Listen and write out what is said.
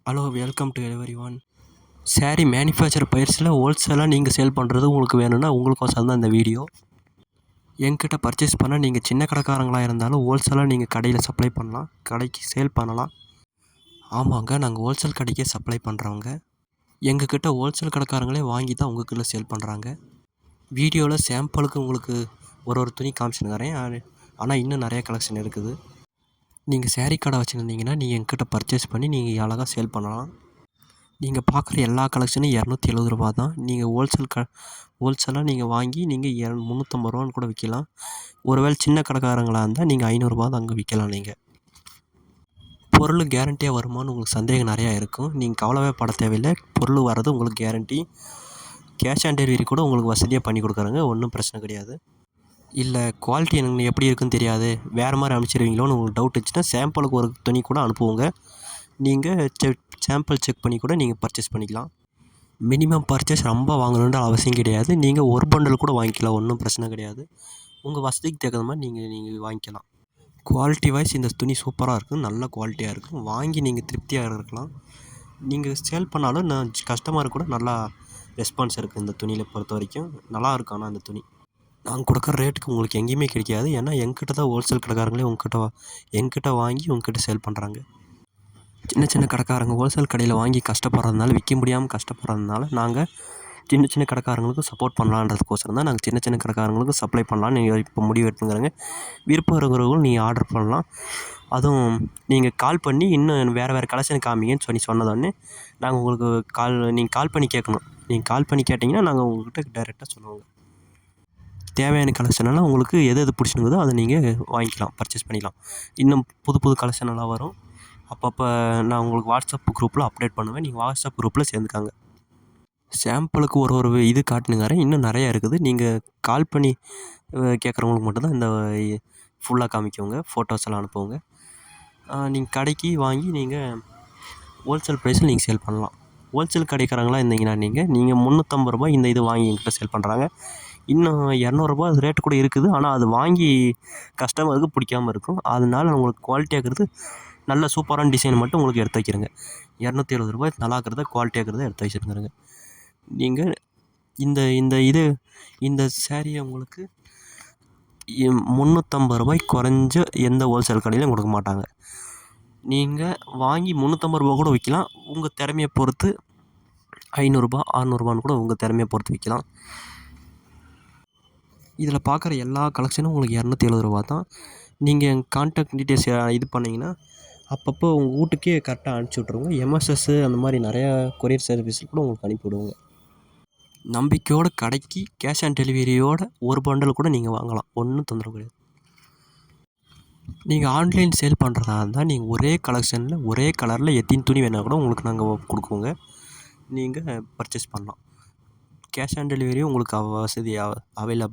Hello welcome to everyone. Sari manufacturer பயிர்ஸில் ஹோல்சேலாக நீங்கள் சேல் பண்ணுறது உங்களுக்கு வேணும்னா உங்களுக்கோசரம் தான் இந்த வீடியோ. என்கிட்ட பர்ச்சேஸ் பண்ணால் நீங்கள் சின்ன கடைக்காரங்களாக இருந்தாலும் ஹோல்சேலாக நீங்கள் கடையில் சப்ளை பண்ணலாம், கடைக்கு சேல் பண்ணலாம். ஆமாங்க, நாங்கள் ஹோல்சேல் கடைக்கே சப்ளை பண்ணுறவங்க. எங்கக்கிட்ட ஹோல்சேல் கடைக்காரங்களே வாங்கி தான் உங்களுக்குள்ள சேல் பண்ணுறாங்க. வீடியோவில் சாம்பிளுக்கு உங்களுக்கு ஒரு துணி காமிச்சுனுக்கிறேன், ஆனால் இன்னும் நிறைய கலெக்ஷன் இருக்குது. நீங்கள் சாரீ கடை வச்சுருந்தீங்கன்னா நீங்கள் எங்ககிட்ட பர்ச்சேஸ் பண்ணி நீங்கள் அழகாக சேல் பண்ணலாம். நீங்கள் பார்க்குற எல்லா கலெக்ஷனும் ரூ. 270 தான். நீங்கள் ஹோல்சேலாக நீங்கள் வாங்கி நீங்கள் ரூ. 350 கூட விற்கலாம். ஒருவேளை சின்ன கடைக்காரங்களாக இருந்தால் நீங்கள் ரூ. 500 தான் அங்கே விற்கலாம். நீங்கள் பொருள் கேரண்டியாக வருமானு உங்களுக்கு சந்தேகம் நிறையா இருக்கும். நீங்கள் கவலைவே பட தேவையில்லை, பொருள் வர்றது உங்களுக்கு கேரண்டி. கேஷ் ஆன் டெலிவரி கூட உங்களுக்கு வசதியாக பண்ணி கொடுக்குறாங்க, ஒன்றும் பிரச்சனை கிடையாது. இல்லை குவாலிட்டி எனக்கு எப்படி இருக்குன்னு தெரியாது, வேறு மாதிரி அனுப்பிச்சிடுவீங்களோன்னு உங்களுக்கு டவுட் இருந்துச்சுன்னா சாம்பிளுக்கு ஒரு துணி கூட அனுப்புவோங்க. நீங்கள் சாம்பிள் செக் பண்ணி கூட நீங்கள் பர்ச்சேஸ் பண்ணிக்கலாம். மினிமம் பர்ச்சேஸ் ரொம்ப வாங்கணுன்ற அவசியம் கிடையாது. நீங்கள் ஒரு பண்டல் கூட வாங்கிக்கலாம், ஒன்றும் பிரச்சனை கிடையாது. உங்கள் வசதிக்கு தகுந்த மாதிரி நீங்கள் வாங்கிக்கலாம். குவாலிட்டி வைஸ் இந்த துணி சூப்பராக இருக்கும், நல்ல குவாலிட்டியாக இருக்கும். வாங்கி நீங்கள் திருப்தியாக இருக்கலாம். நீங்கள் சேல் பண்ணாலும் கஸ்டமருக்கு கூட நல்லா ரெஸ்பான்ஸ் இருக்குது. இந்த துணியில் பொறுத்த வரைக்கும் நல்லா இருக்கும். ஆனால் அந்த துணி நாங்கள் கொடுக்குற ரேட்டுக்கு உங்களுக்கு எங்கேயுமே கிடைக்காது. ஏன்னா எங்கிட்ட தான் ஹோல்சேல் கடைக்காரங்களே எங்கிட்ட வாங்கி உங்ககிட்ட சேல் பண்ணுறாங்க. சின்ன சின்ன கடைக்காரங்க ஹோல்சேல் கடையில் வாங்கி கஷ்டப்படுறதுனால, விற்க முடியாமல் கஷ்டப்படுறதுனால, நாங்கள் சின்ன சின்ன கடைக்காரங்களுக்கும் சப்போர்ட் பண்ணலான்றதுக்கோசரம் தான் நாங்கள் சின்ன சின்ன கடைக்காரங்களுக்கும் சப்ளை பண்ணலான்னு நீங்கள் இப்போ முடிவு எடுத்துங்கிறாங்க. விருப்பம் இருக்கிறவங்களும் நீங்கள் ஆர்டர் பண்ணலாம். அதுவும் நீங்கள் கால் பண்ணி இன்னும் வேறு கலெக்ஷன் காமிங்கன்னு சொன்னதோடனே நாங்கள் உங்களுக்கு நீங்கள் கால் பண்ணி கேட்கணும். நீங்கள் கால் பண்ணி கேட்டிங்கன்னா நாங்கள் உங்கள்கிட்ட டைரெக்டாக சொல்லுவோங்க. தேவையான கலெக்ஷனெல்லாம் உங்களுக்கு எது பிடிச்சிருக்குதோ அதை நீங்கள் வாங்கிக்கலாம், பர்ச்சேஸ் பண்ணிக்கலாம். இன்னும் புது கலெக்ஷனெல்லாம் வரும். அப்பப்போ நான் உங்களுக்கு வாட்ஸ்அப் குரூப்பில் அப்டேட் பண்ணுவேன், நீங்கள் வாட்ஸ்அப் குரூப்பில் சேர்ந்துக்காங்க. சாம்பிளுக்கு ஒரு இது காட்டுனுங்கிறேன், இன்னும் நிறையா இருக்குது. நீங்கள் கால் பண்ணி கேட்குறவங்களுக்கு மட்டும்தான் இந்த ஃபுல்லாக காமிக்கோங்க, ஃபோட்டோஸ் எல்லாம் அனுப்புவோங்க. நீங்கள் கடைக்கு வாங்கி நீங்கள் ஹோல்சேல் ப்ரைஸில் நீங்கள் சேல் பண்ணலாம். ஹோல்சேல் கடைக்காரங்களாக இருந்தீங்கன்னா நீங்கள் ரூ. 350 இந்த இது வாங்கி எங்கிட்ட சேல் பண்ணுறாங்க. இன்னும் ரூ. 200 ரேட்டு கூட இருக்குது. ஆனால் அது வாங்கி கஸ்டமருக்கு பிடிக்காமல் இருக்கும். அதனால உங்களுக்கு குவாலிட்டியாக இருக்கிறது நல்ல சூப்பரான டிசைன் மட்டும் உங்களுக்கு எடுத்து வைக்கிறேங்க. ரூ. 270 நல்லா இருக்கிறத குவாலிட்டியாக இருக்கிறத எடுத்து வச்சுருந்துருங்க. நீங்கள் இந்த சாரியை உங்களுக்கு ரூ. 350 குறைஞ்ச எந்த ஹோல்சேல் கடையிலையும் கொடுக்க மாட்டாங்க. நீங்கள் வாங்கி ரூ. 350 கூட விற்கலாம். உங்கள் திறமையை பொறுத்து ரூ. 500 600 கூட உங்கள் திறமையை பொறுத்து விற்கலாம். இதில் பார்க்குற எல்லா கலெக்ஷனும் உங்களுக்கு ரூ. 270 தான். நீங்கள் எங்கள் கான்டாக்ட் டீட்டெயில்ஸ் இது பண்ணிங்கன்னா அப்பப்போ உங்கள் வீட்டுக்கே கரெக்டாக அனுப்பிச்சி விட்ருவோங்க. எம்எஸ்எஸ்ஸு அந்த மாதிரி நிறையா கொரியர் சர்வீஸில் கூட உங்களுக்கு அனுப்பி விடுவோங்க. நம்பிக்கையோட கடைக்கு கேஷ் ஆன் டெலிவரியோட ஒரு பண்டல் கூட நீங்கள் வாங்கலாம், ஒன்றும் தொந்தரவு கிடையாது. நீங்கள் ஆன்லைன் சேல் பண்ணுறதா இருந்தால் நீங்கள் ஒரே கலெக்ஷனில் ஒரே கலரில் எத்தனை துணி வேணால் கூட உங்களுக்கு நாங்கள் கொடுக்குவோங்க, நீங்கள் பர்ச்சேஸ் பண்ணலாம். கேஷ் ஆன் டெலிவரியும் உங்களுக்கு வசதி அவைலபிள்.